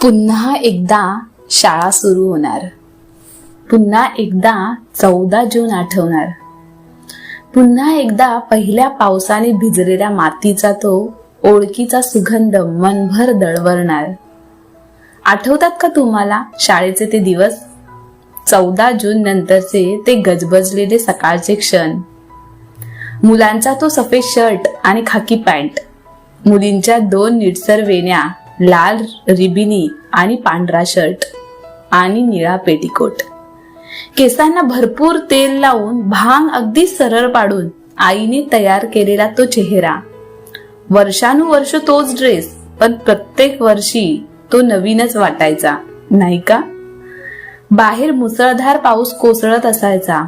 पुन्हा एकदा शाळा सुरू होणार. पुन्हा एकदा 14 जून आठवणार. पुन्हा एकदा पहिल्या पावसाने भिजलेल्या मातीचा तो ओळखीचा सुगंध मनभर दळवळणार. आठवतात का तुम्हाला शाळेचे ते दिवस? 14 जून नंतरचे ते गजबजलेले सकाळचे क्षण. मुलांचा तो सफेद शर्ट आणि खाकी पॅन्ट, मुलींच्या 2 निळसर वेण्या, लाल रिबिनी आणि पांढरा शर्ट आणि निळा पेटिकोट, केसांना भरपूर तेल लावून भांग अगदी सरळ पाडून आईने तयार केलेला तो चेहरा. वर्षानुवर्ष तोच ड्रेस, पण प्रत्येक वर्षी तो नवीनच वाटायचा, नाही का? बाहेर मुसळधार पाऊस कोसळत असायचा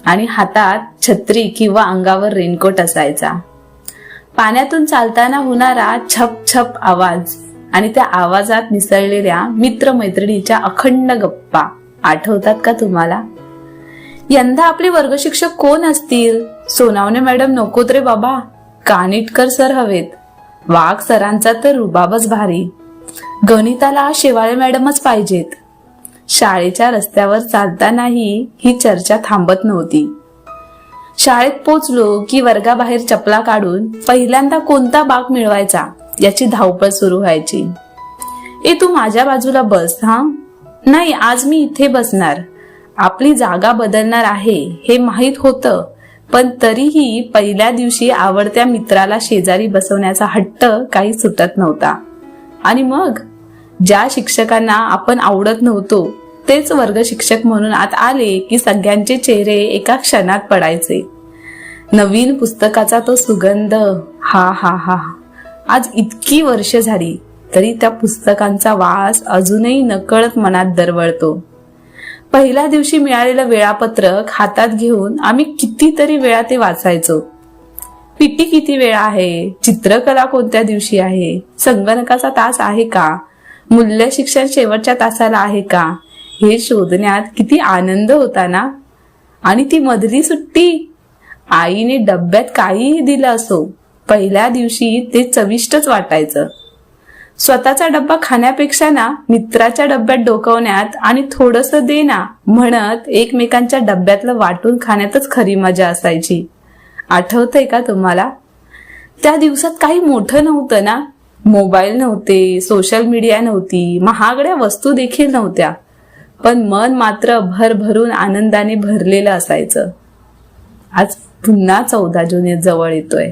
आणि हातात छत्री किंवा अंगावर रेनकोट असायचा. पाण्यातून चालताना होणारा छप छप आवाज आणि त्या आवाजात मिसळलेल्या मित्रमैत्रिणीच्या अखंड गप्पा आठवतात का तुम्हाला? यंदा आपले वर्गशिक्षक कोण असतील? सोनावणे मॅडम नकोत रे बाबा, कानिटकर सर हवेत. वाघ सरांचा तर रुबाबच भारी. गणिताला शेवाळे मॅडमच पाहिजेत. शाळेच्या रस्त्यावर चालतानाही ही चर्चा थांबत नव्हती. शाळेत पोचलो की वर्गाबाहेर चपला काढून पहिल्यांदा कोणता बाक मिळवायचा याची धावपळ सुरू व्हायची. तू माझ्या बाजूला बस. हा नाही, आज मी इथे बसणार. आपली जागा बदलणार आहे हे माहित होतं, पण तरीही पहिल्या दिवशी आवडत्या मित्राला शेजारी बसवण्याचा हट्ट काही सुटत नव्हता. आणि मग ज्या शिक्षकांना आपण आवडत नव्हतो तेच वर्ग शिक्षक म्हणून आत आले की सगळ्यांचे चेहरे एका क्षणात पडायचे. नवीन पुस्तकाचा तो सुगंध, हा हा हा. आज इतकी वर्ष झाली तरी त्या पुस्तकांचा वास अजूनही नकळत मनात दरवळतो. पहिल्या दिवशी मिळालेलं वेळापत्रक हातात घेऊन आम्ही कितीतरी वेळा ते वाचायचो. पीटी किती वेळा आहे, चित्रकला कोणत्या दिवशी आहे, संगणकाचा तास आहे का, मूल्य शिक्षण शेवटच्या तासाला आहे का, हे शोधण्यात किती आनंद होता ना. आणि ती मधली सुट्टी, आईने डब्यात काहीही दिलं असो, पहिल्या दिवशी ते चविष्टच वाटायचं. स्वतःचा डब्बा खाण्यापेक्षा ना मित्राच्या डब्यात डोकावण्यात आणि थोडंसं दे ना म्हणत एकमेकांच्या डब्यातलं वाटून खाण्यातच खरी मजा असायची. आठवतंय का तुम्हाला? त्या दिवसात काही मोठं नव्हतं ना. मोबाईल नव्हते, सोशल मीडिया नव्हती, महागड्या वस्तू देखील नव्हत्या, पण मन मात्र भरभरून आनंदाने भरलेलं असायचं. आज पुन्हा 14 जून जवळ येतोय.